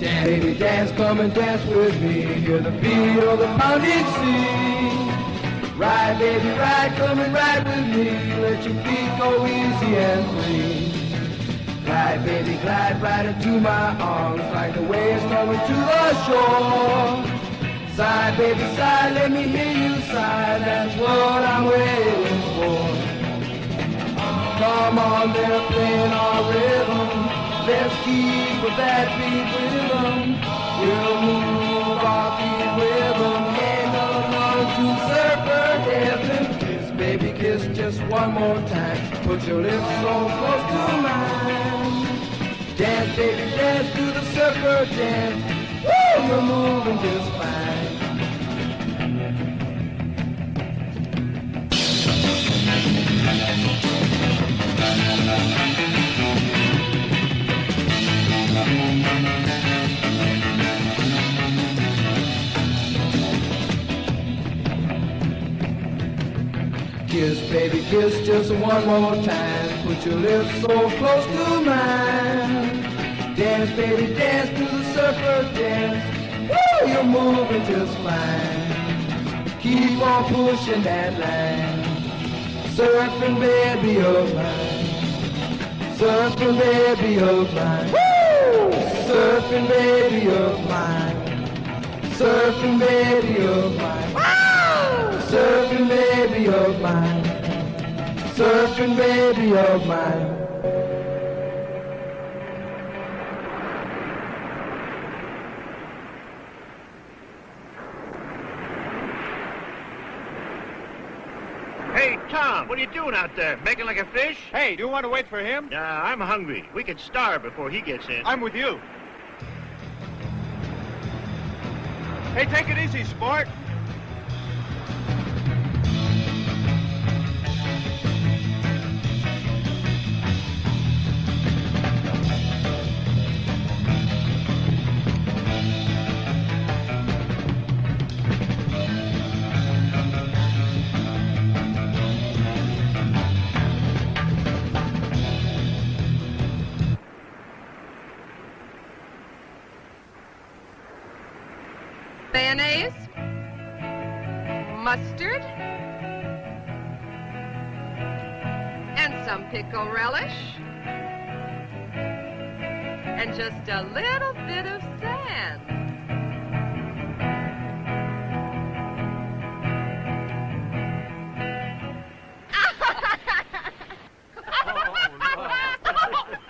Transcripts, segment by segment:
Dance, baby, dance, come and dance with me. Hear the beat of the pounding sea. Ride, baby, ride, come and ride with me. Let your feet go easy and free. Glide, baby, glide right into my arms like the waves coming to the shore. Sigh, baby, sigh, let me hear you sigh. That's what I'm waiting for. Come on, they're playing our rhythm. Let's keep with that beat rhythm. We'll move our feet rhythm. Ain't no to surfer heaven. Kiss, baby, kiss just one more time. Put your lips so close to mine. Dance, baby, dance to the surfer dance. Woo, you're moving just fine. Kiss, baby, kiss just one more time. Put your lips so close to mine. Dance, baby, dance to the surfer dance. Woo, you're moving just fine. Keep on pushing that line. Surfing, baby, of mine. Surfing, baby, of mine. Woo! Surfing, baby, of mine. Surfing, baby, of mine. Surfing, baby of mine. Surfing, baby of mine. Hey, Tom, what are you doing out there? Making like a fish? Hey, do you want to wait for him? Nah, I'm hungry. We could starve before he gets in. I'm with you. Hey, take it easy, sport. Mayonnaise, mustard, and some pickle relish, and just a little bit of sand.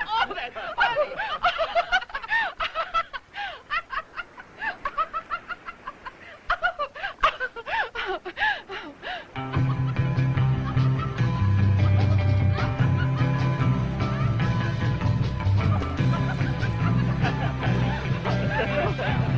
Oh, that's funny. Ha ha ha!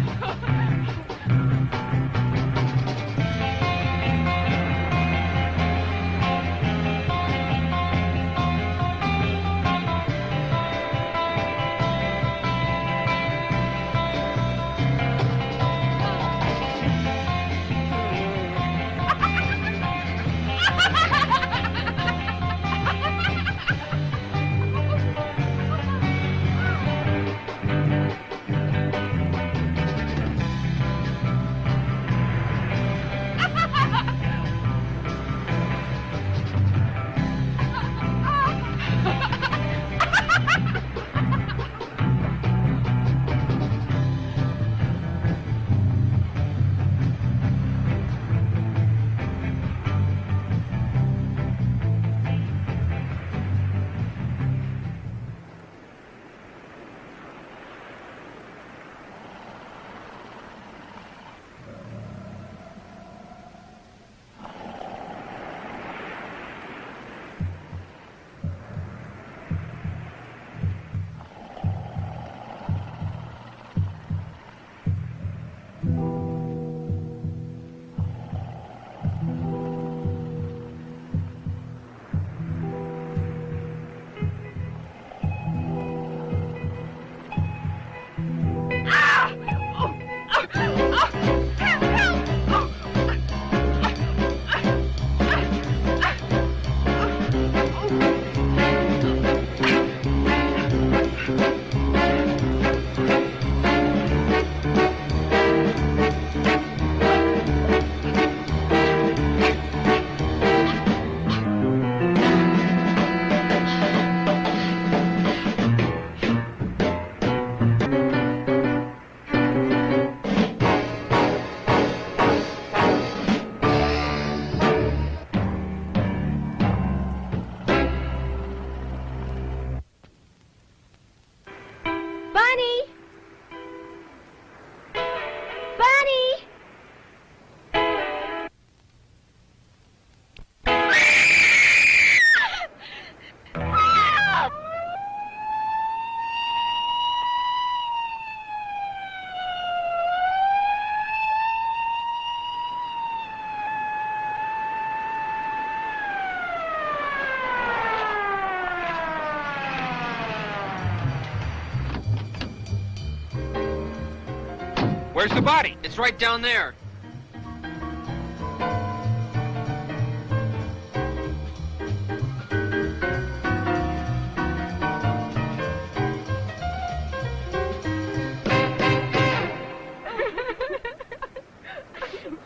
Where's the body? It's right down there.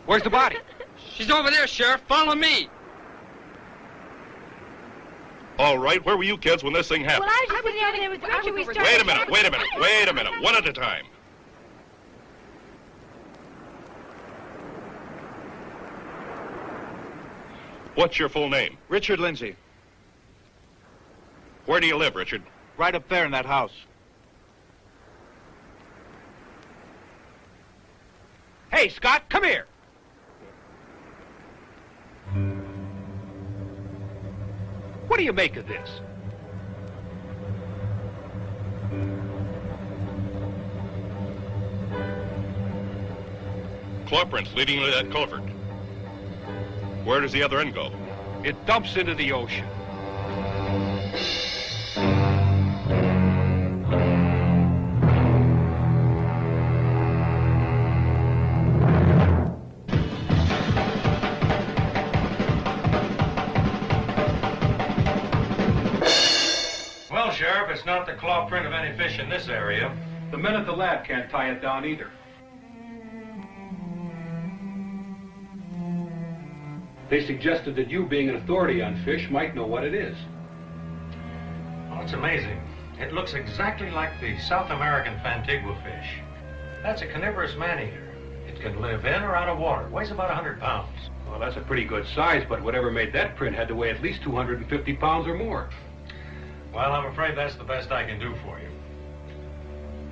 Where's the body? She's over there, Sheriff. Follow me. All right, where were you kids when this thing happened? Well, I was just sitting over there with Richard. We started... Wait a minute. One at a time. What's your full name? Richard Lindsay. Where do you live, Richard? Right up there in that house. Hey, Scott, come here. What do you make of this? Claw prints leading to that culvert. Where does the other end go? It dumps into the ocean. Well, Sheriff, it's not the claw print of any fish in this area. The men at the lab can't tie it down either. They suggested that you, being an authority on fish, might know what it is. Well, it's amazing. It looks exactly like the South American Fantigua fish. That's a carnivorous man-eater. It can live in or out of water. Weighs about 100 pounds. Well, that's a pretty good size, but whatever made that print had to weigh at least 250 pounds or more. Well, I'm afraid that's the best I can do for you.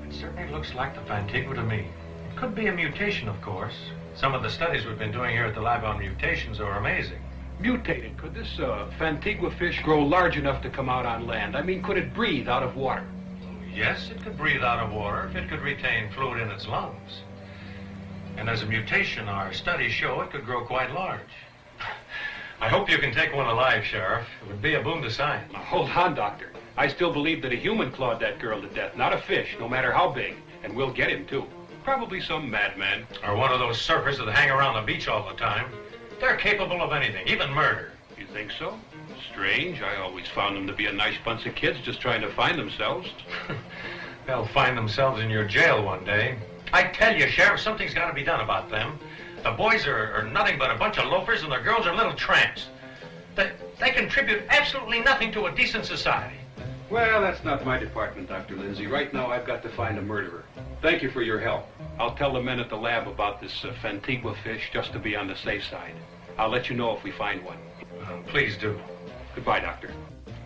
It certainly looks like the Fantigua to me. It could be a mutation, of course. Some of the studies we've been doing here at the lab on mutations are amazing. Mutated. Could this Fantigua fish grow large enough to come out on land? I mean, could it breathe out of water? Yes, it could breathe out of water if it could retain fluid in its lungs. And as a mutation, our studies show it could grow quite large. I hope you can take one alive, Sheriff. It would be a boon to science. Now, hold on, Doctor. I still believe that a human clawed that girl to death, not a fish, no matter how big. And we'll get him, too. Probably some madman. Or one of those surfers that hang around the beach all the time. They're capable of anything, even murder. You think so? Strange. I always found them to be a nice bunch of kids just trying to find themselves. They'll find themselves in your jail one day. I tell you, Sheriff, something's got to be done about them. The boys are nothing but a bunch of loafers, and the girls are little tramps. They contribute absolutely nothing to a decent society. Well, that's not my department, Dr. Lindsay. Right now, I've got to find a murderer. Thank you for your help. I'll tell the men at the lab about this Fantigua fish just to be on the safe side. I'll let you know if we find one. Please do. Goodbye, Doctor.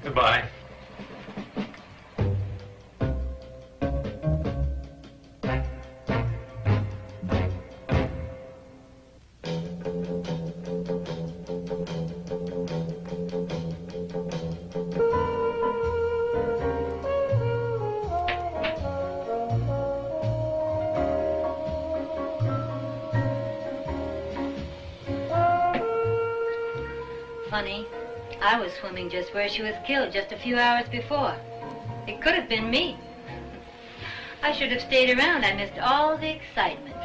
Goodbye. Funny, I was swimming just where she was killed just a few hours before. It could have been me. I should have stayed around. I missed all the excitement.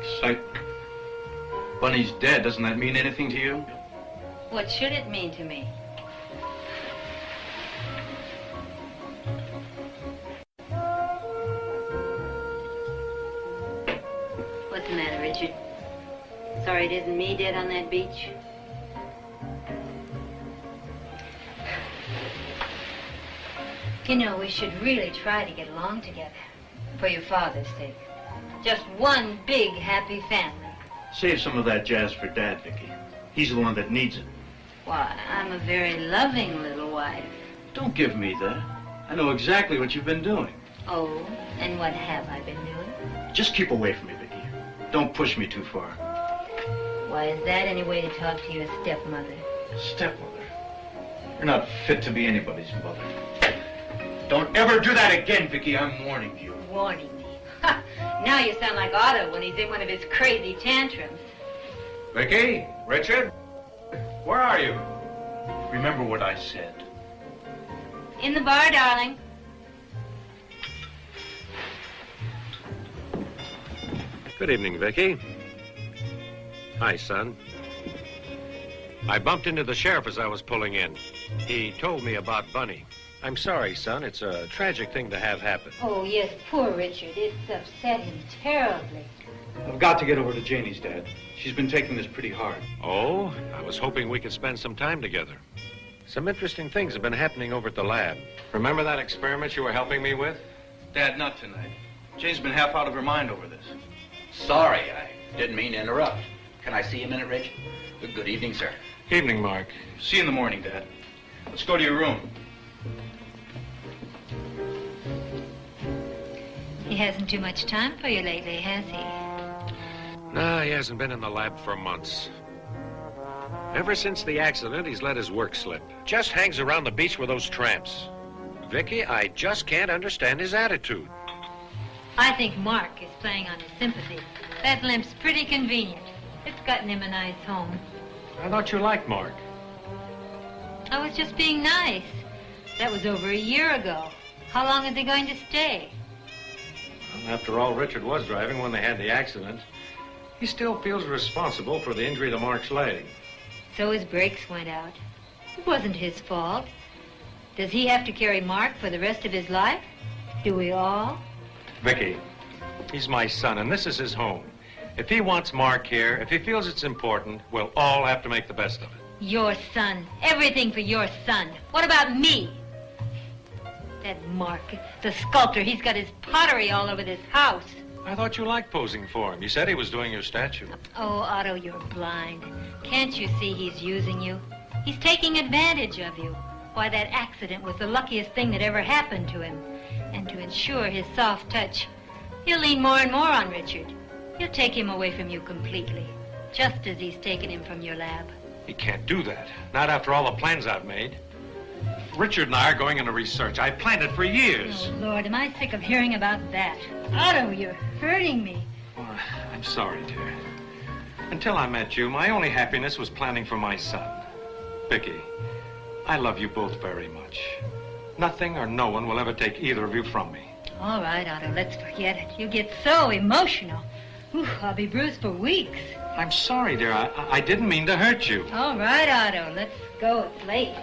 Excitement? Bunny's dead. Doesn't that mean anything to you? What should it mean to me? What's the matter, Richard? Sorry it isn't me dead on that beach? You know, we should really try to get along together. For your father's sake. Just one big, happy family. Save some of that jazz for Dad, Vicky. He's the one that needs it. Why, I'm a very loving little wife. Don't give me that. I know exactly what you've been doing. Oh, and what have I been doing? Just keep away from me, Vicky. Don't push me too far. Why, is that any way to talk to your stepmother? Stepmother? You're not fit to be anybody's mother. Don't ever do that again, Vicky. I'm warning you. Warning me? Ha! Now you sound like Otto when he's in one of his crazy tantrums. Vicky? Richard? Where are you? Remember what I said. In the bar, darling. Good evening, Vicky. Hi, son. I bumped into the sheriff as I was pulling in. He told me about Bunny. I'm sorry, son. It's a tragic thing to have happen. Oh, yes, poor Richard. It's upset him terribly. I've got to get over to Janie's, Dad. She's been taking this pretty hard. Oh, I was hoping we could spend some time together. Some interesting things have been happening over at the lab. Remember that experiment you were helping me with? Dad, not tonight. Jane's been half out of her mind over this. Sorry, I didn't mean to interrupt. Can I see you a minute, Rich? Good evening, sir. Evening, Mark. See you in the morning, Dad. Let's go to your room. He hasn't too much time for you lately, has he? No, he hasn't been in the lab for months. Ever since the accident, he's let his work slip. Just hangs around the beach with those tramps. Vicky, I just can't understand his attitude. I think Mark is playing on his sympathy. That limp's pretty convenient. It's gotten him a nice home. I thought you liked Mark. I was just being nice. That was over a year ago. How long are they going to stay? Well, after all, Richard was driving when they had the accident. He still feels responsible for the injury to Mark's leg. So his brakes went out. It wasn't his fault. Does he have to carry Mark for the rest of his life? Do we all? Vicky, he's my son, and this is his home. If he wants Mark here, if he feels it's important, we'll all have to make the best of it. Your son. Everything for your son. What about me? That Mark, the sculptor, he's got his pottery all over this house. I thought you liked posing for him. You said he was doing your statue. Oh, Otto, you're blind. Can't you see he's using you? He's taking advantage of you. Why, that accident was the luckiest thing that ever happened to him. And to ensure his soft touch, he'll lean more and more on Richard. He'll take him away from you completely, just as he's taken him from your lab. He can't do that. Not after all the plans I've made. Richard and I are going into research. I planned it for years. Oh, Lord, am I sick of hearing about that. Otto, you're hurting me. Oh, I'm sorry, dear. Until I met you, my only happiness was planning for my son. Vicky, I love you both very much. Nothing or no one will ever take either of you from me. All right, Otto, let's forget it. You get so emotional. Ooh, I'll be bruised for weeks. I'm sorry, dear. I didn't mean to hurt you. All right, Otto, let's go. It's late.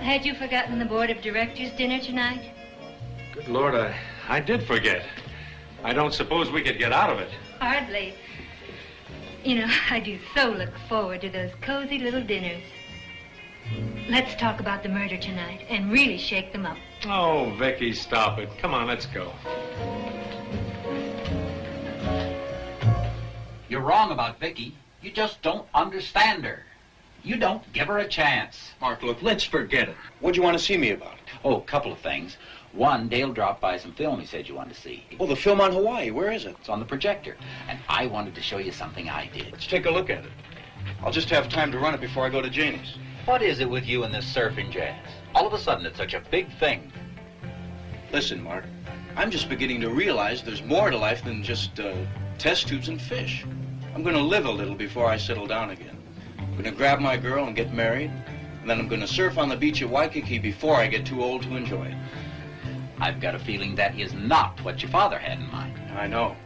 Had you forgotten the board of directors dinner tonight? Good Lord, I did forget. I don't suppose we could get out of it. Hardly. You know, I do so look forward to those cozy little dinners. Let's talk about the murder tonight and really shake them up. Oh, Vicky, stop it. Come on, let's go. You're wrong about Vicky. You just don't understand her. You don't give her a chance. Mark, look, let's forget it. What'd you want to see me about? Oh, a couple of things. One, Dale dropped by some film he said you wanted to see. Oh, the film on Hawaii. Where is it? It's on the projector. And I wanted to show you something I did. Let's take a look at it. I'll just have time to run it before I go to Janie's. What is it with you and this surfing jazz? All of a sudden, it's such a big thing. Listen, Mark, I'm just beginning to realize there's more to life than just test tubes and fish. I'm going to live a little before I settle down again. I'm going to grab my girl and get married, and then I'm going to surf on the beach at Waikiki before I get too old to enjoy it. I've got a feeling that is not what your father had in mind. I know.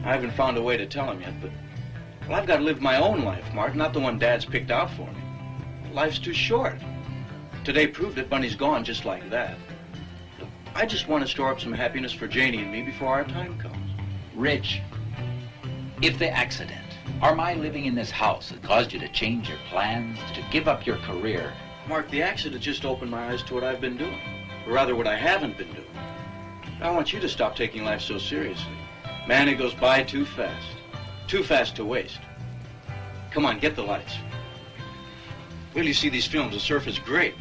I haven't found a way to tell him yet, but... Well, I've got to live my own life, Mark, not the one Dad's picked out for me. Life's too short. Today proved it. Bunny's gone just like that. I just want to store up some happiness for Janie and me before our time comes. Rich, if the accident or my living in this house has caused you to change your plans, to give up your career... Mark, the accident just opened my eyes to what I've been doing. Or rather, what I haven't been doing. I want you to stop taking life so seriously. Man, it goes by too fast. Too fast to waste. Come on, get the lights. Will you see these films? The surf is great.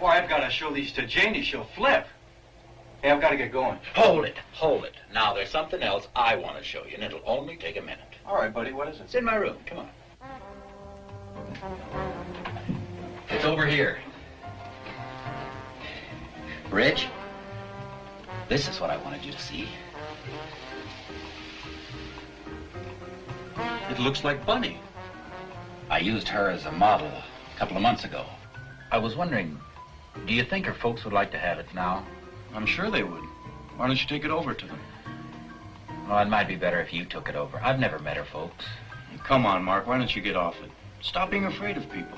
Boy, I've got to show these to Janie. She'll flip. Hey, I've got to get going. Hold it, hold it. Now, there's something else I want to show you, and it'll only take a minute. All right, buddy, what is it? It's in my room. Come on. It's over here. Rich, this is what I wanted you to see. It looks like Bunny. I used her as a model a couple of months ago. I was wondering, do you think her folks would like to have it now? I'm sure they would. Why don't you take it over to them? Well, it might be better if you took it over. I've never met her folks. Come on, Mark, why don't you get off it? Stop being afraid of people.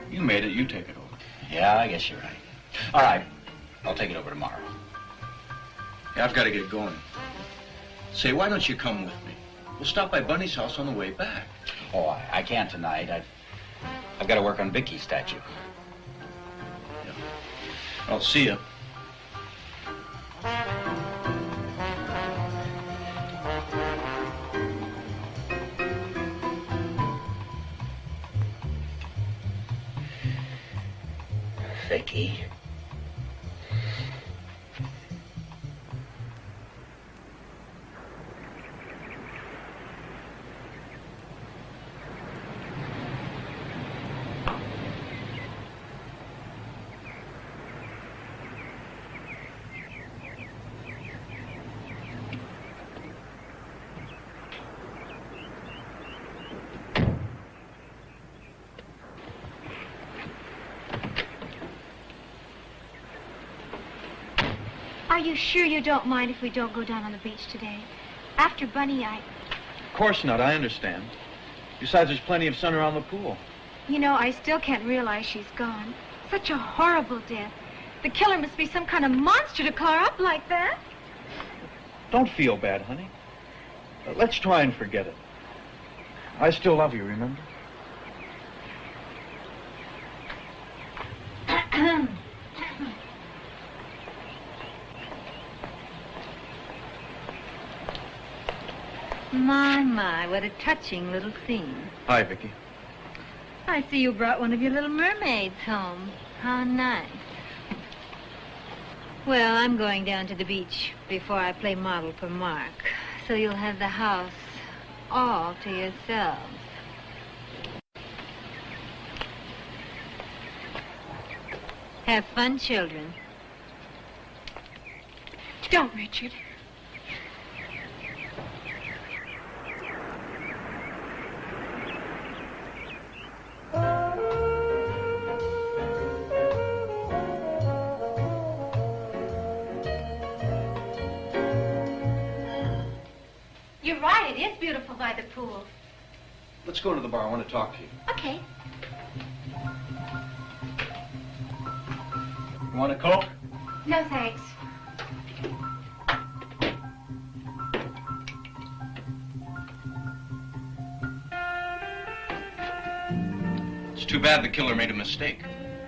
You made it, you take it over. Yeah, I guess you're right. All right, I'll take it over tomorrow. Yeah, I've got to get going. Say, why don't you come with me? We'll stop by Bunny's house on the way back. Oh, I can't tonight. I've got to work on Vicky's statue. Yeah. I'll see you. Vicky. Are you sure you don't mind if we don't go down on the beach today? After Bunny, Of course not, I understand. Besides, there's plenty of sun around the pool. You know, I still can't realize she's gone. Such a horrible death. The killer must be some kind of monster to claw up like that. Don't feel bad, honey. Let's try and forget it. I still love you, remember? My, what a touching little scene. Hi, Vicky. I see you brought one of your little mermaids home. How nice. Well, I'm going down to the beach before I play model for Mark, so you'll have the house all to yourselves. Have fun, children. Don't, Richard. You're right, it is beautiful by the pool. Let's go to the bar. I want to talk to you. Okay. You want a Coke? No, thanks. It's too bad the killer made a mistake.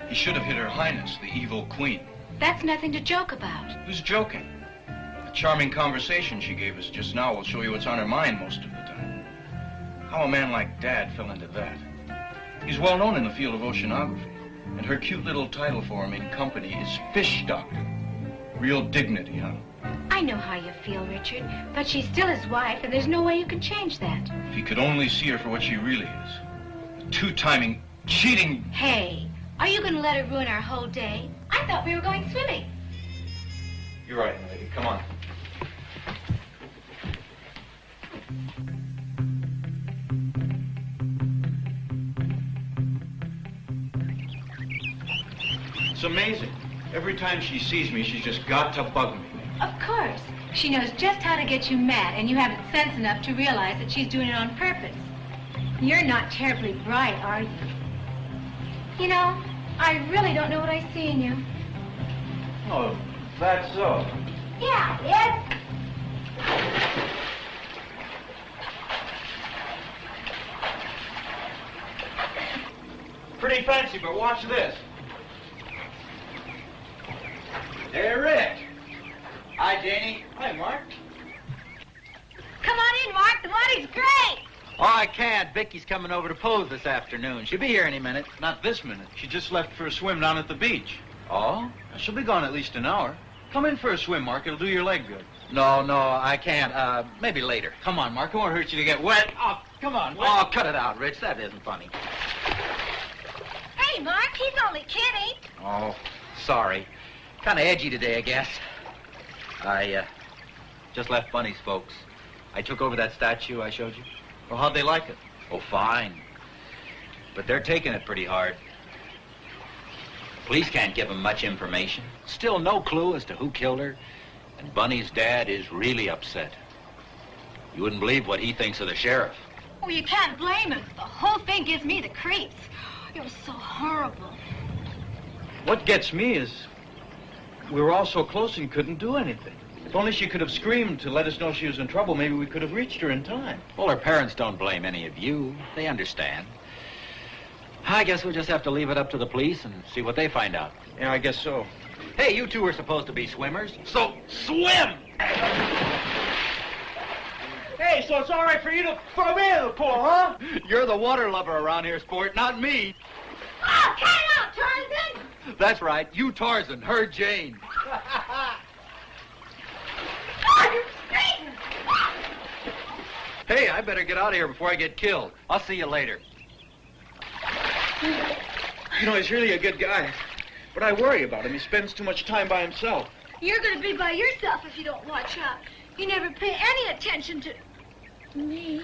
He should have hit Her Highness, the evil queen. That's nothing to joke about. Who's joking? The charming conversation she gave us just now will show you what's on her mind most of the time. How a man like Dad fell into that. He's well known in the field of oceanography, and her cute little title for him in company is Fish Doctor. Real dignity, huh? I know how you feel, Richard, but she's still his wife, and there's no way you can change that. If he could only see her for what she really is. A two-timing, cheating... Hey, are you going to let her ruin our whole day? I thought we were going swimming. You're right, lady. Come on. It's amazing. Every time she sees me, she's just got to bug me. Of course. She knows just how to get you mad, and you haven't sense enough to realize that she's doing it on purpose. You're not terribly bright, are you? You know, I really don't know what I see in you. Oh, that's so. Yeah, yes. Pretty fancy, but watch this. Hey, Rick. Hi, Janie. Hi, Mark. Come on in, Mark. The water's great. Oh, I can't. Vicky's coming over to pose this afternoon. She'll be here any minute. Not this minute. She just left for a swim down at the beach. Oh? She'll be gone at least an hour. Come in for a swim, Mark. It'll do your leg good. No, I can't. Maybe later. Come on, Mark. It won't hurt you to get wet. Oh, come on. Oh, cut it out, Rich. That isn't funny. Hey, Mark, he's only kidding. Oh, sorry. Kind of edgy today, I guess. I just left Bunny's folks. I took over that statue I showed you. Well, how'd they like it? Oh, fine. But they're taking it pretty hard. Police can't give them much information. Still no clue as to who killed her. And Bunny's dad is really upset. You wouldn't believe what he thinks of the sheriff. Oh, you can't blame him. The whole thing gives me the creeps. It was so horrible. What gets me is we were all so close and couldn't do anything. If only she could have screamed to let us know she was in trouble, maybe we could have reached her in time. Well, her parents don't blame any of you. They understand. I guess we'll just have to leave it up to the police and see what they find out. Yeah, I guess so. Hey, you two were supposed to be swimmers, so swim! Hey, so it's all right for you to throw me in the pool, huh? You're the water lover around here, sport, not me. Oh, cut it out, Tarzan! That's right. You Tarzan, her Jane. Oh, you're screaming! Hey, I better get out of here before I get killed. I'll see you later. You know, he's really a good guy. But I worry about him. He spends too much time by himself. You're going to be by yourself if you don't watch out. You never pay any attention to me.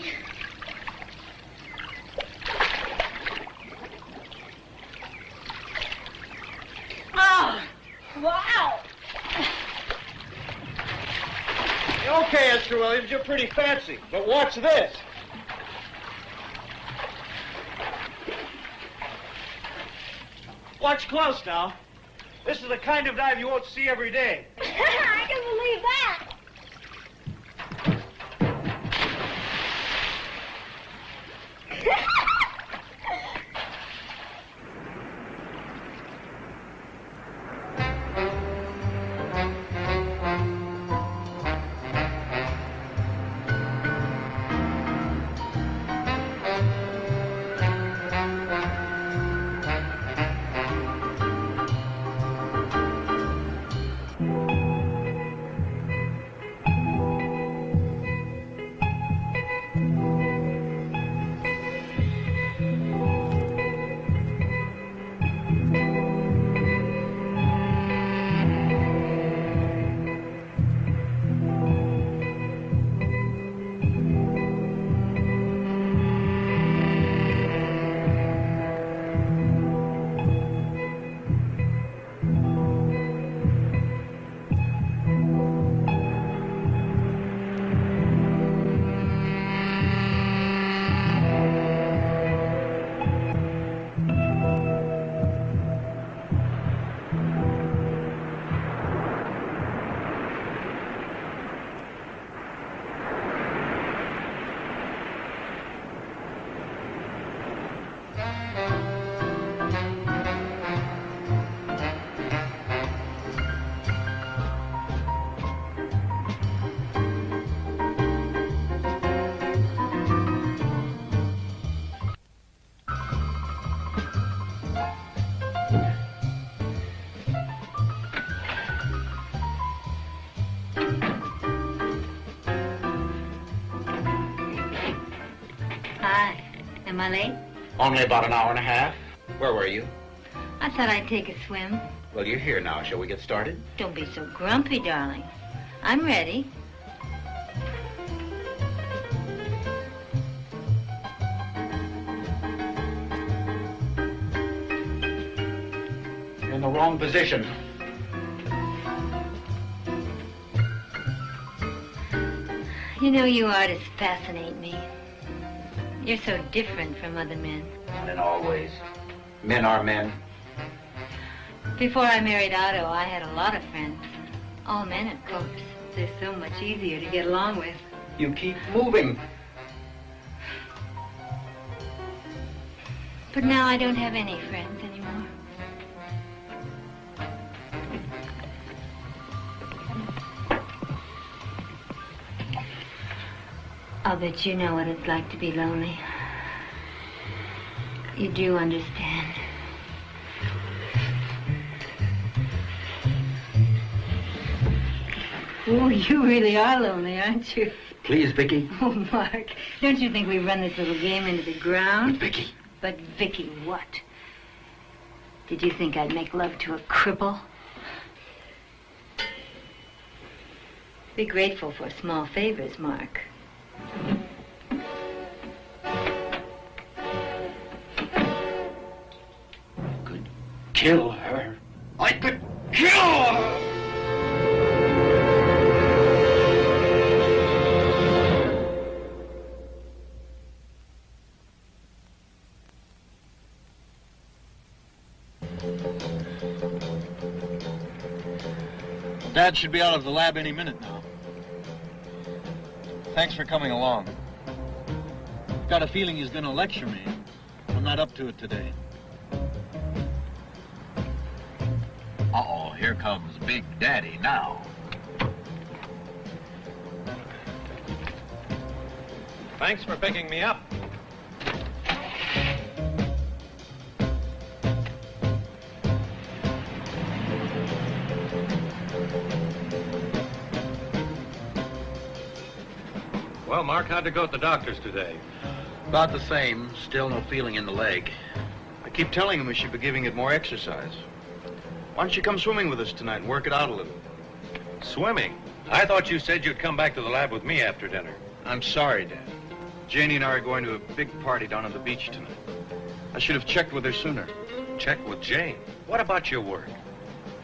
Oh, wow. Okay, Esther Williams, you're pretty fancy. But watch this. Watch close now. This is the kind of dive you won't see every day. I can believe that. Am I late? Only about an hour and a half. Where were you? I thought I'd take a swim. Well, you're here now. Shall we get started? Don't be so grumpy, darling. I'm ready. You're in the wrong position. You know, you artists fascinate me. You're so different from other men. Not in all ways. Men are men. Before I married Otto, I had a lot of friends. All men, of course. They're so much easier to get along with. You keep moving. But now I don't have any friends anymore. I'll bet you know what it's like to be lonely. You do understand. Oh, you really are lonely, aren't you? Please, Vicky. Oh, Mark, don't you think we run this little game into the ground? But, Vicky. But, Vicky, what? Did you think I'd make love to a cripple? Be grateful for small favors, Mark. Could kill her. I could kill her! Dad should be out of the lab any minute now. Thanks for coming along. Got a feeling he's going to lecture me. I'm not up to it today. Uh-oh, here comes Big Daddy now. Thanks for picking me up. Well, Mark, how'd it go at the doctor's today? About the same. Still no feeling in the leg. I keep telling him we should be giving it more exercise. Why don't you come swimming with us tonight and work it out a little? Swimming? I thought you said you'd come back to the lab with me after dinner. I'm sorry, Dad. Janie and I are going to a big party down on the beach tonight. I should have checked with her sooner. Check with Jane? What about your work?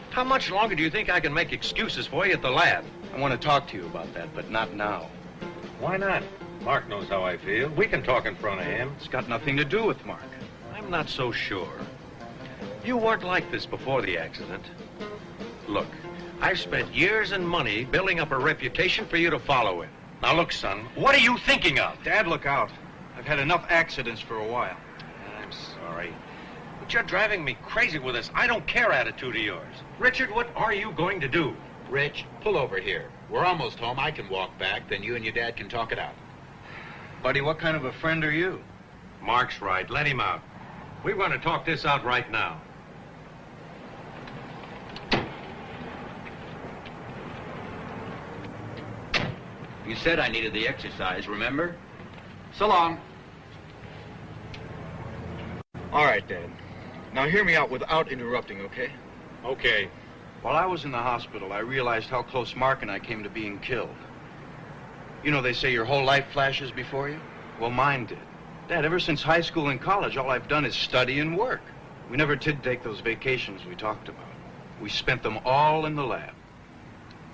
How much longer do you think I can make excuses for you at the lab? I want to talk to you about that, but not now. Why not? Mark knows how I feel. We can talk in front of him. It's got nothing to do with Mark. I'm not so sure. You weren't like this before the accident. Look, I've spent years and money building up a reputation for you to follow in. Now look, son, what are you thinking of? Dad, look out. I've had enough accidents for a while. I'm sorry, but you're driving me crazy with this I don't care attitude of yours. Richard, what are you going to do? Rich, pull over here. We're almost home. I can walk back, then you and your dad can talk it out. Buddy, what kind of a friend are you? Mark's right. Let him out. We're going to talk this out right now. You said I needed the exercise, remember? So long. All right, Dad. Now hear me out without interrupting, okay? Okay. While I was in the hospital, I realized how close Mark and I came to being killed. You know, they say your whole life flashes before you? Well, mine did. Dad, ever since high school and college, all I've done is study and work. We never did take those vacations we talked about. We spent them all in the lab.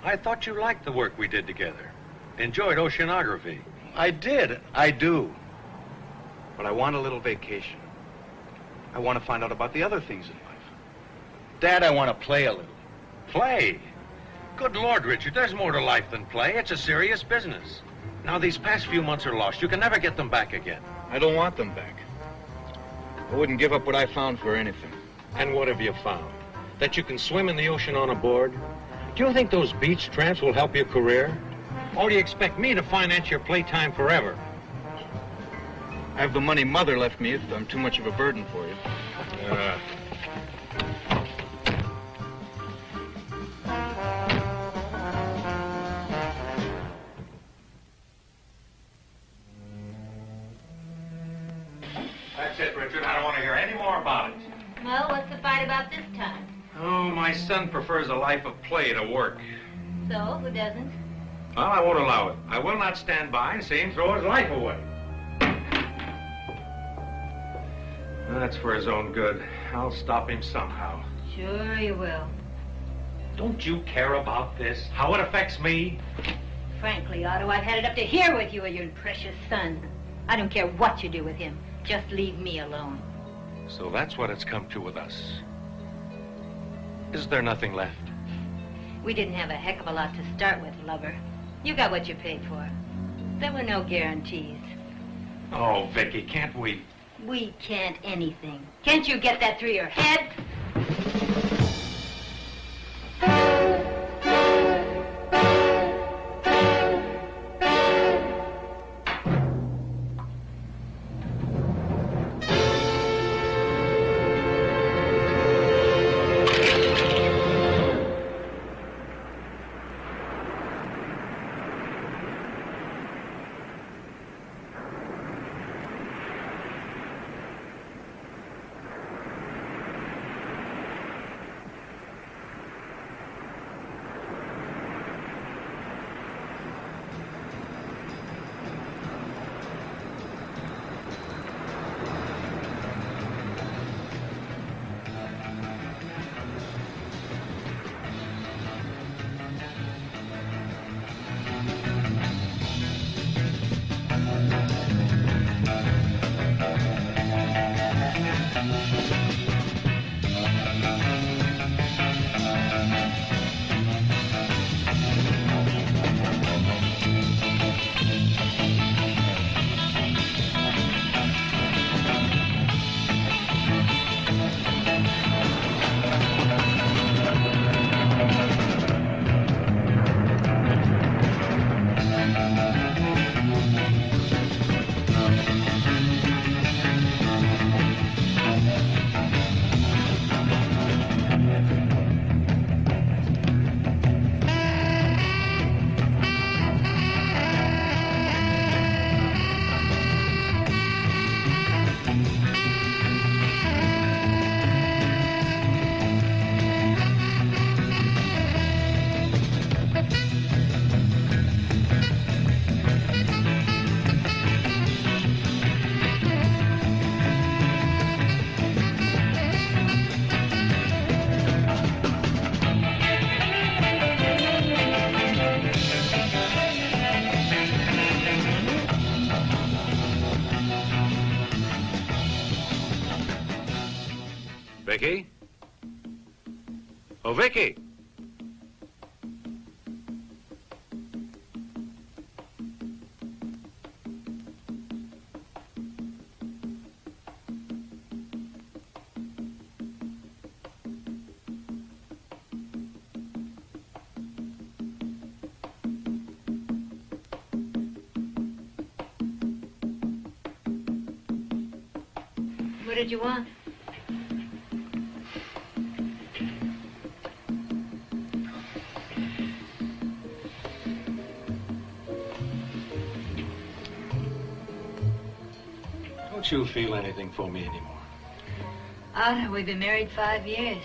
I thought you liked the work we did together. Enjoyed oceanography. I did. I do. But I want a little vacation. I want to find out about the other things in life. Dad, I want to play a little. Play? Good Lord, Richard, there's more to life than play. It's a serious business. Now, these past few months are lost. You can never get them back again. I don't want them back. I wouldn't give up what I found for anything. And what have you found? That you can swim in the ocean on a board? Do you think those beach tramps will help your career? Or do you expect me to finance your playtime forever? I have the money Mother left me if I'm too much of a burden for you. That's it, Richard. I don't want to hear any more about it. Well, what's the fight about this time? Oh, my son prefers a life of play to work. So, who doesn't? Well, I won't allow it. I will not stand by and see him throw his life away. That's for his own good. I'll stop him somehow. Sure you will. Don't you care about this? How it affects me? Frankly, Otto, I've had it up to here with you and your precious son. I don't care what you do with him. Just leave me alone. So that's what it's come to with us. Is there nothing left? We didn't have a heck of a lot to start with, lover. You got what you paid for. There were no guarantees. Oh, Vicky, can't we? We can't anything. Can't you get that through your head? Vicky? Oh, Vicky! What did you want? Don't you feel anything for me anymore? Otto, we've been married 5 years.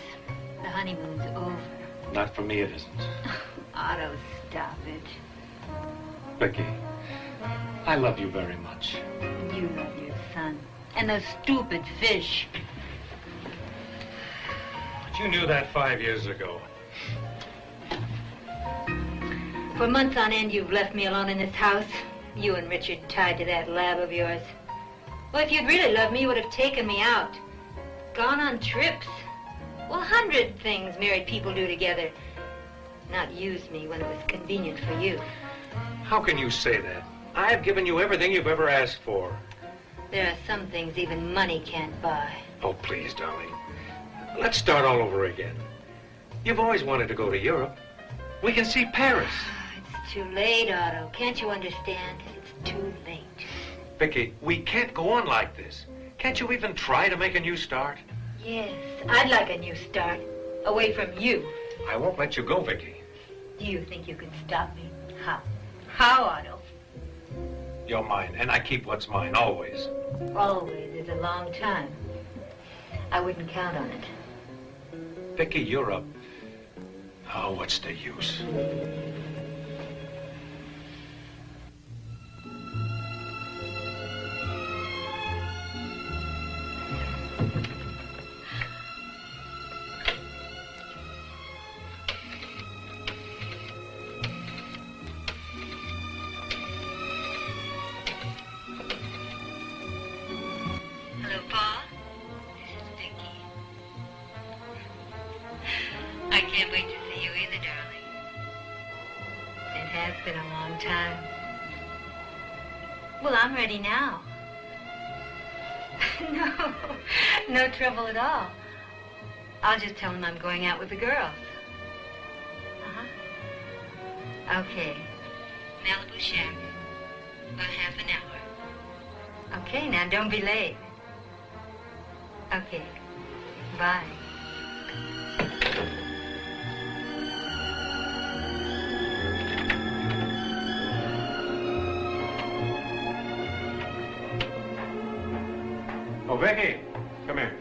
The honeymoon's over. Not for me, it isn't. Otto, stop it. Becky, I love you very much. And you love your son. And those stupid fish. But you knew that 5 years ago. For months on end, you've left me alone in this house. You and Richard tied to that lab of yours. Well, if you'd really loved me, you would have taken me out. Gone on trips. Well, 100 things married people do together. Not used me when it was convenient for you. How can you say that? I've given you everything you've ever asked for. There are some things even money can't buy. Oh, please, darling. Let's start all over again. You've always wanted to go to Europe. We can see Paris. It's too late, Otto. Can't you understand? It's too late. Vicky, we can't go on like this. Can't you even try to make a new start? Yes, I'd like a new start. Away from you. I won't let you go, Vicky. Do you think you can stop me? How? How, Otto? You're mine, and I keep what's mine, always. Always is a long time. I wouldn't count on it. Vicky, you're a... Oh, what's the use? Hello, Pa. This is Vicky. I can't wait to see you either, darling. It has been a long time. Well, I'm ready now. No trouble at all. I'll just tell him I'm going out with the girls. Okay. Malibu Shack. About half an hour. Okay, now don't be late. Okay. Bye. Oh, Vicky, come here.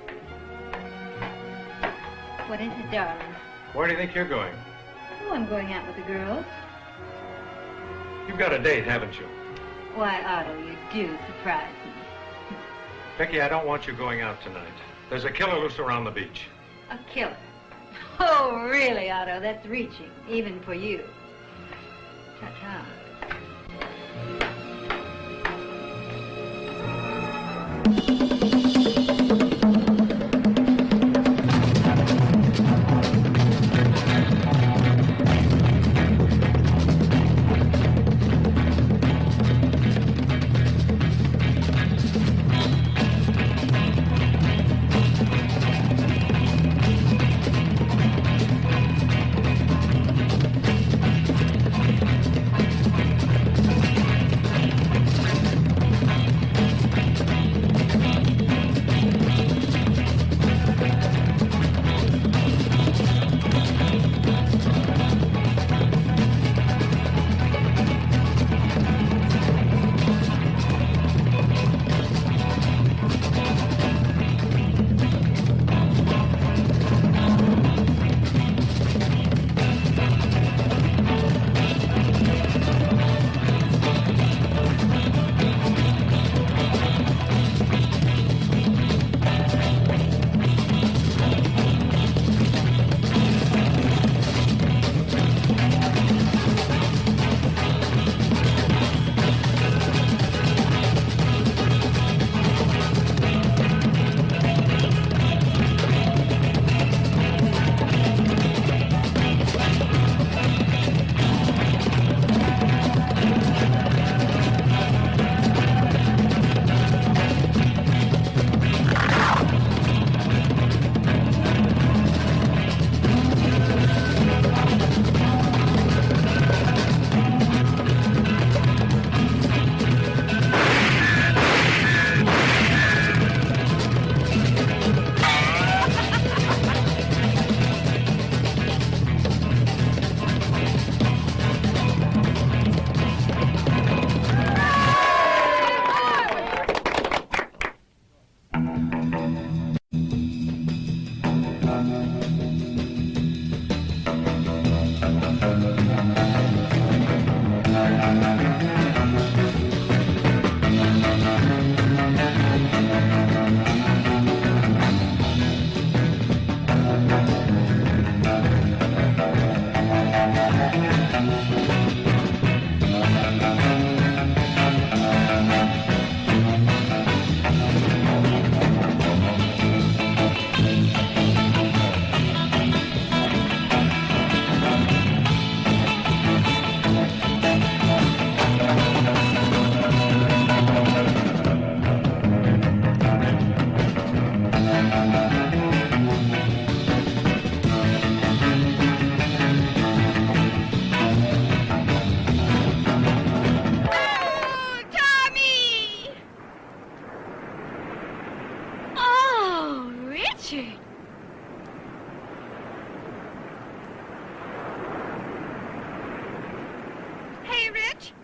What is it, darling? Where do you think you're going? Oh, I'm going out with the girls. You've got a date, haven't you? Why, Otto, you do surprise me. Vicky, I don't want you going out tonight. There's a killer loose around the beach. A killer. Oh, really, Otto? That's reaching, even for you. Ta-ta.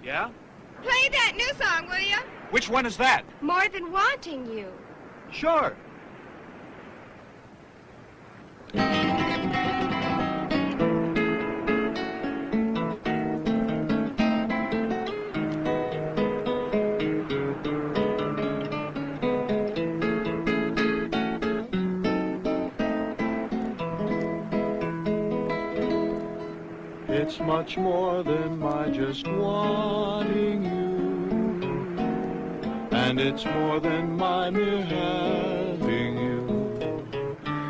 Yeah? Play that new song, will you? Which one is that? More Than Wanting You. Sure. It's much more than my just wanting you, and it's more than my mere having you.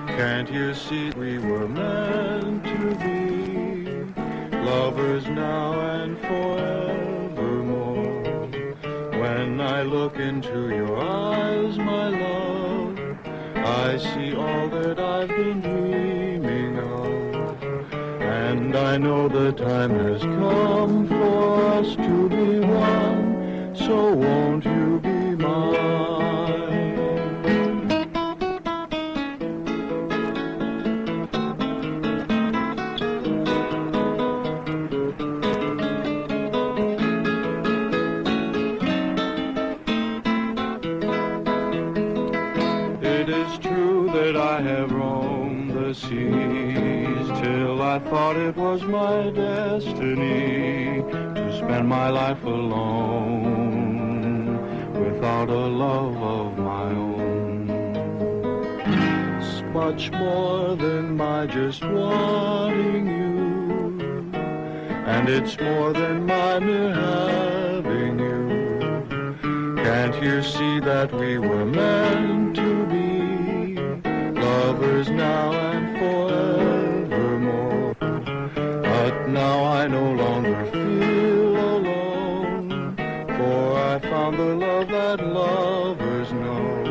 Can't you see we were meant to be lovers now and forevermore? When I look into your eyes, my love, I see all that I've been dreaming of. And I know the time has come for us to be one, so won't you be mine? It is true that I have roamed the seas till I thought it was my destiny to spend my life alone without a love of my own. It's much more than my just wanting you, and it's more than my mere having you. Can't you see that we were meant to be lovers now and forevermore? But now I no longer feel alone, for I found the love that lovers know.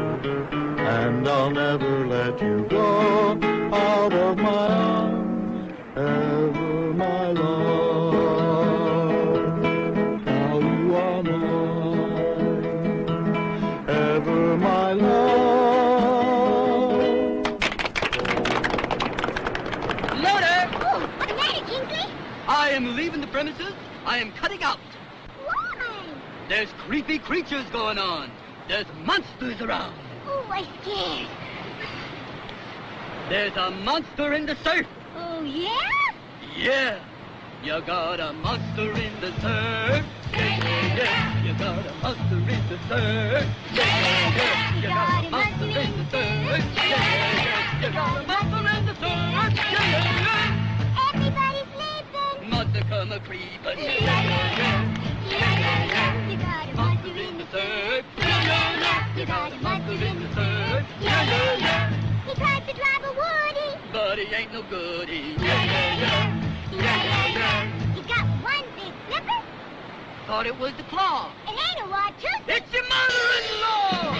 And I'll never let you go out of my arms, ever, my love. Now you are mine, ever, my love. I am leaving the premises. I am cutting out. Why? There's creepy creatures going on. There's monsters around. Oh, I'm scared. There's a monster in the surf. Oh, yeah? Yeah. You got a monster in the surf. Yeah. You got a monster in the surf. Yeah. You got a monster in the surf. Yeah. You got a monster in the surf. Yeah. Everybody's sleeping. Monster come a creeping. You got a monster in the surf. You got a monster in the surf. He tries to drive a woody, but he ain't no goodie. He got one big flipper. Thought it was the claw. It ain't a wad tooth. It's your mother-in-law.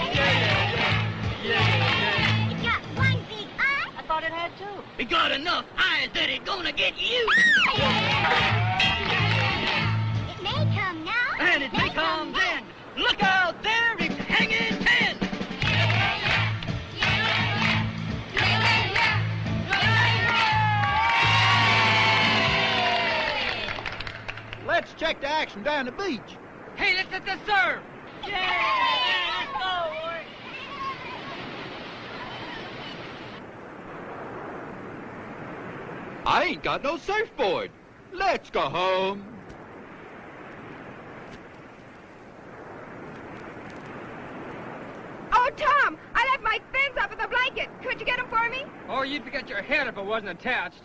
Yeah. It's got one big eye. I thought it had two. It got enough eyes that it's gonna get you. It may come now. And it may come then. Look out there, it's hanging 10. Let's check the action down the beach. Hey, let's hit the surf. Yeah, let's go. I ain't got no surfboard. Let's go home. Oh, Tom, I left my fins up in the blanket. Could you get them for me? Oh, you'd forget your head if it wasn't attached.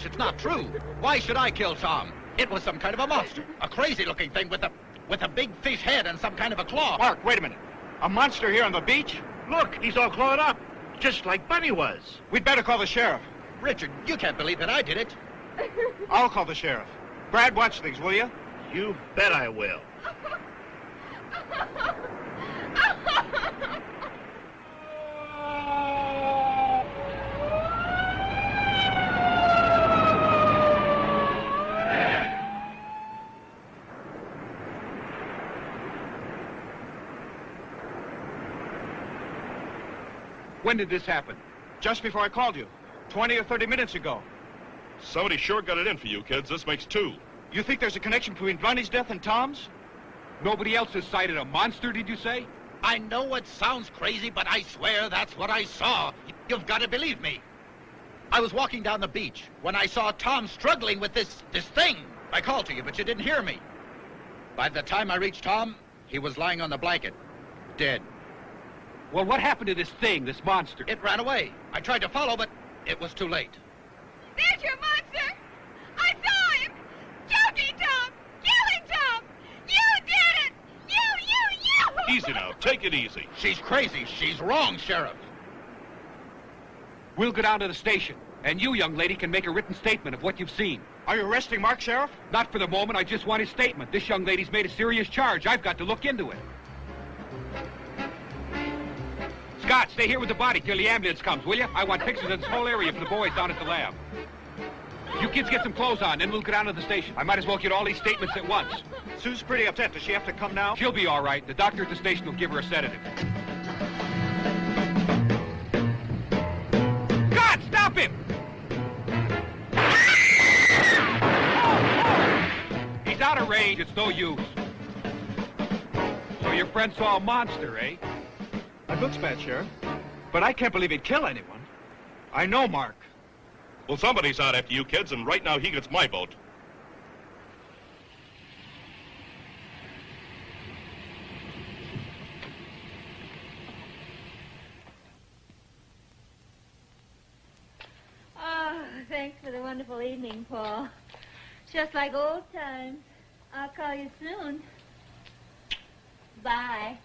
much. It's not true. Why should I kill Tom? It was some kind of a monster. A crazy-looking thing with a big fish head and some kind of a claw. Mark, wait a minute. A monster here on the beach? Look, he's all clawed up. Just like Bunny was. We'd better call the sheriff. Richard, you can't believe that I did it. I'll call the sheriff. Brad, watch things, will you? You bet I will. When did this happen? Just before I called you. 20 or 30 minutes ago. Somebody sure got it in for you, kids. This makes 2. You think there's a connection between Bunny's death and Tom's? Nobody else has sighted a monster, did you say? I know it sounds crazy, but I swear that's what I saw. You've got to believe me. I was walking down the beach when I saw Tom struggling with this thing. I called to you, but you didn't hear me. By the time I reached Tom, he was lying on the blanket, dead. Well, what happened to this thing, this monster? It ran away. I tried to follow, but it was too late. There's your monster! I saw him! Choking Tom! Killing Tom! You did it! You! Easy now. Take it easy. She's crazy. She's wrong, Sheriff. We'll go down to the station, and you, young lady, can make a written statement of what you've seen. Are you arresting Mark, Sheriff? Not for the moment. I just want his statement. This young lady's made a serious charge. I've got to look into it. Scott, stay here with the body till the ambulance comes, will you? I want pictures of this whole area for the boys down at the lab. You kids get some clothes on, then we'll go down to the station. I might as well get all these statements at once. Sue's pretty upset. Does she have to come now? She'll be all right. The doctor at the station will give her a sedative. Scott, stop him! He's out of range. It's no use. So your friend saw a monster, eh? That looks bad, Sheriff. But I can't believe he'd kill anyone. I know Mark. Well, somebody's out after you, kids, and right now he gets my vote. Oh, thanks for the wonderful evening, Paul. Just like old times. I'll call you soon. Bye.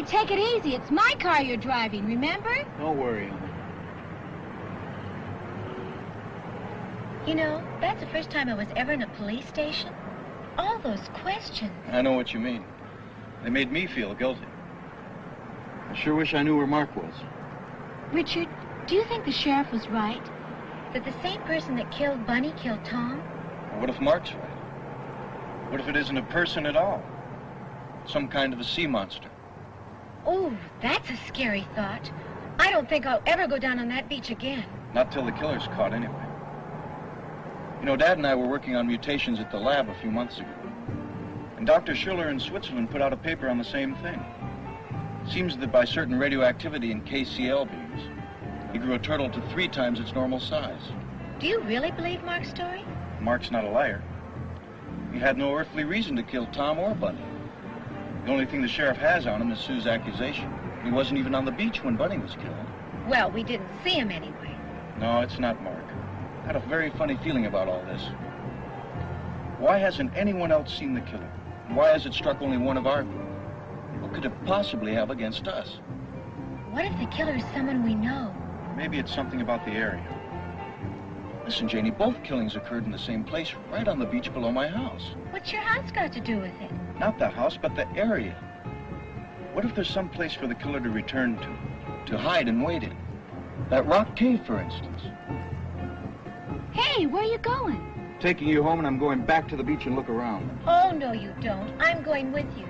Hey, take it easy. It's my car you're driving, remember? Don't worry, honey. You know, that's the first time I was ever in a police station. All those questions. I know what you mean. They made me feel guilty. I sure wish I knew where Mark was. Richard, do you think the sheriff was right? That the same person that killed Bunny killed Tom? Or what if Mark's right? What if it isn't a person at all? Some kind of a sea monster. Oh, that's a scary thought. I don't think I'll ever go down on that beach again. Not till the killer's caught, anyway. You know, Dad and I were working on mutations at the lab a few months ago. And Dr. Schiller in Switzerland put out a paper on the same thing. Seems that by certain radioactivity in KCl beams, he grew a turtle to 3 times its normal size. Do you really believe Mark's story? Mark's not a liar. He had no earthly reason to kill Tom or Bunny. The only thing the sheriff has on him is Sue's accusation. He wasn't even on the beach when Bunny was killed. Well, we didn't see him anyway. No, it's not Mark. I had a very funny feeling about all this. Why hasn't anyone else seen the killer? Why has it struck only one of our group? What could it possibly have against us? What if the killer is someone we know? Maybe it's something about the area. Listen, Janie, both killings occurred in the same place, right on the beach below my house. What's your house got to do with it? Not the house, but the area. What if there's some place for the killer to return to hide and wait in? That rock cave, for instance. Hey, where are you going? Taking you home, and I'm going back to the beach and look around. Oh, no, you don't. I'm going with you.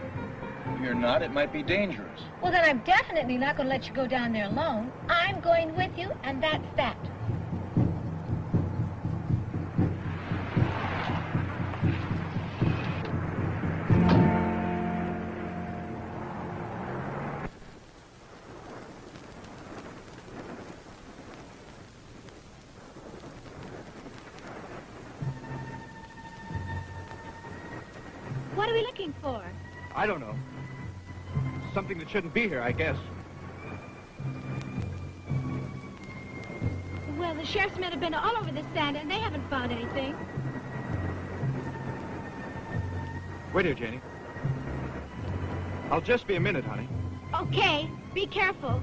You're not. It might be dangerous. Well, then I'm definitely not going to let you go down there alone. I'm going with you, and that's that. What are we looking for? I don't know. Something that shouldn't be here, I guess. Well, the sheriff's men have been all over this sand, and they haven't found anything. Wait here, Janie. I'll just be a minute, honey. Okay, be careful.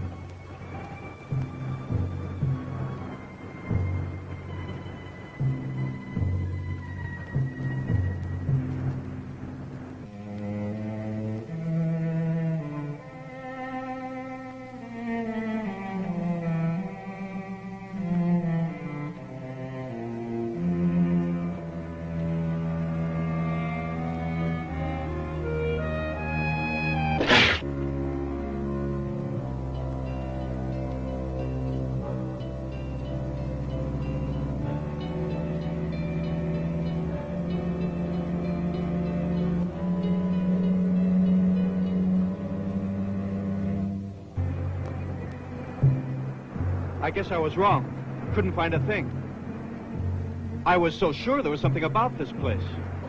I guess I was wrong. Couldn't find a thing. I was so sure there was something about this place.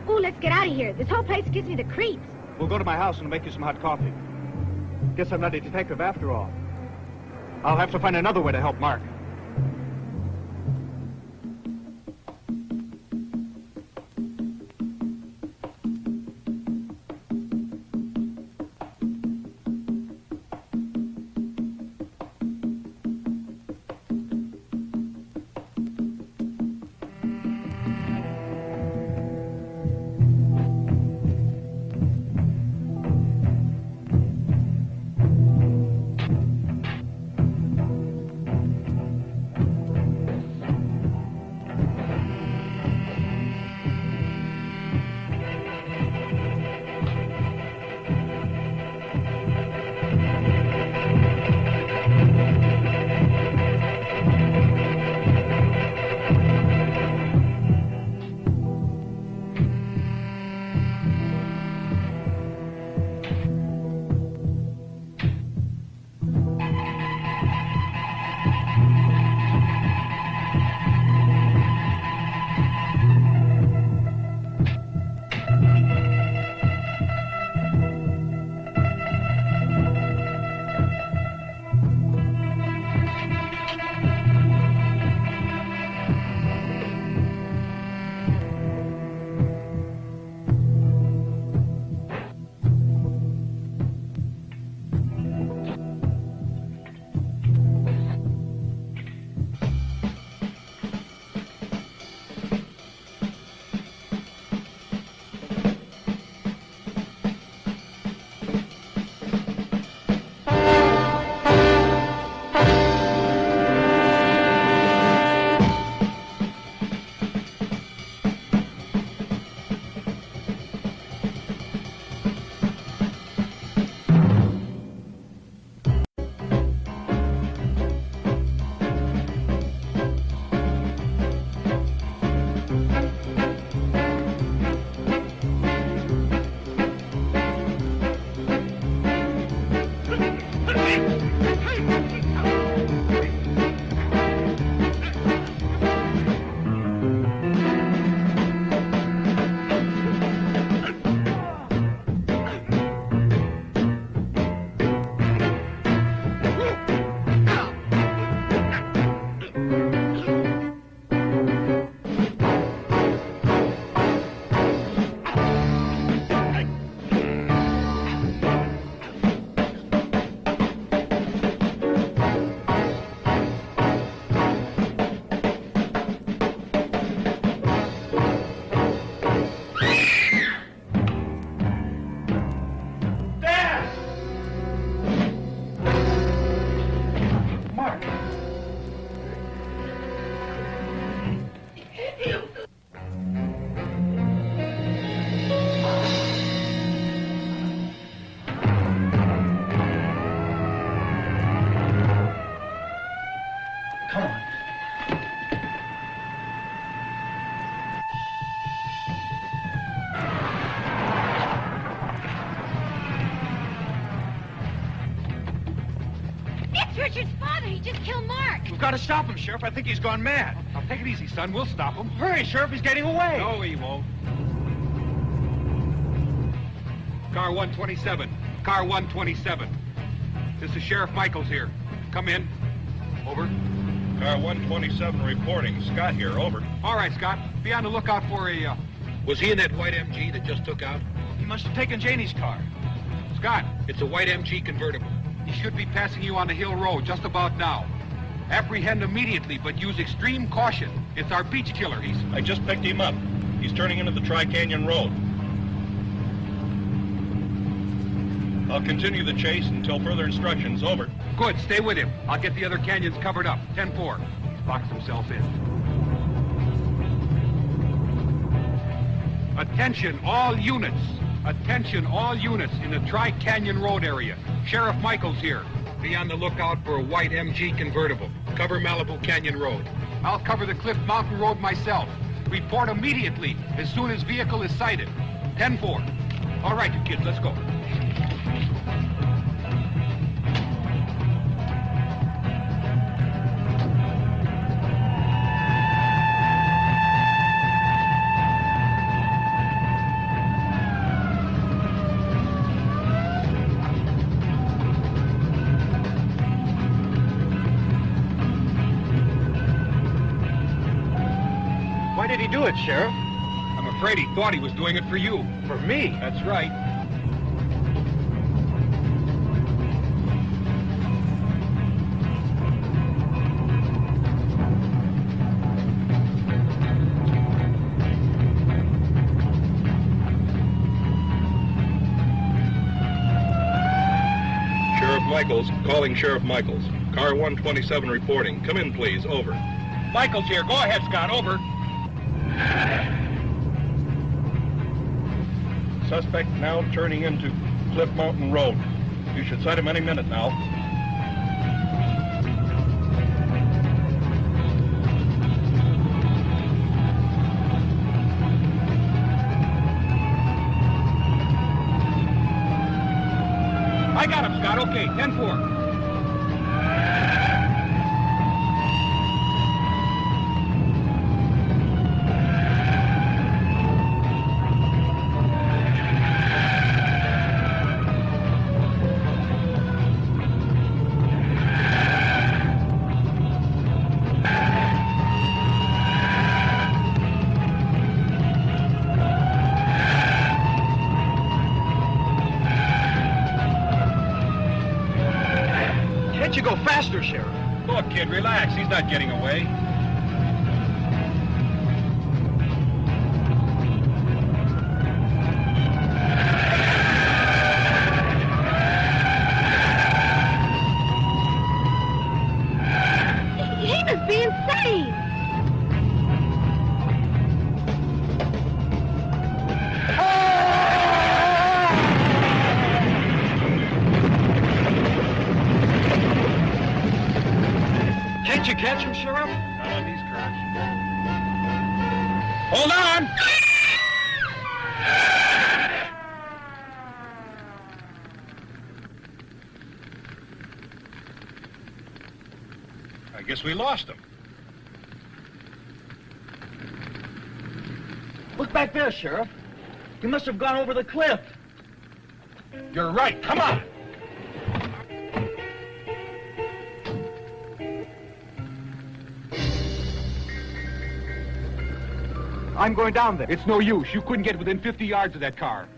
Ooh, let's get out of here. This whole place gives me the creeps. We'll go to my house and make you some hot coffee. Guess I'm not a detective after all. I'll have to find another way to help Mark. That's Richard's father. He just killed Mark. We've got to stop him, Sheriff. I think he's gone mad. Now, take it easy, son. We'll stop him. Hurry, Sheriff. He's getting away. No, he won't. Car 127. Car 127. This is Sheriff Michaels here. Come in. Over. Car 127 reporting. Scott here, over. All right, Scott. Be on the lookout for a, Was he in that white MG that just took out? He must have taken Janie's car. Scott, It's a white MG convertible. he should be passing you on the Hill Road just about now. Apprehend immediately, but use extreme caution. It's our beach killer. I just picked him up. He's turning into the Tri-Canyon Road. I'll continue the chase until further instructions. Over. Good. Stay with him. I'll get the other canyons covered up. 10-4. He's boxed himself in. Attention, all units. Attention, all units in the Tri-Canyon Road area. Sheriff Michaels here. Be on the lookout for a white MG convertible. Cover Malibu Canyon Road. I'll cover the Cliff Mountain Road myself. Report immediately as soon as vehicle is sighted. 10-4. All right, you kids, let's go. Why did he do it, Sheriff? I'm afraid he thought he was doing it for you. For me? That's right. Sheriff Michaels, calling Sheriff Michaels. Car 127 reporting. Come in, please. Over. Michaels here. Go ahead, Scott. Over. Suspect now turning into Cliff Mountain Road. You should sight him any minute now. I got him, Scott. Okay, 10-4. Can't you go faster, Sheriff? Look, kid, relax. He's not getting away. He must be insane. Can't you catch him, Sheriff? Not on these curves. Hold on! I guess we lost him. Look back there, Sheriff. He must have gone over the cliff. You're right. Come on! I'm going down there. It's no use. You couldn't get within 50 yards of that car.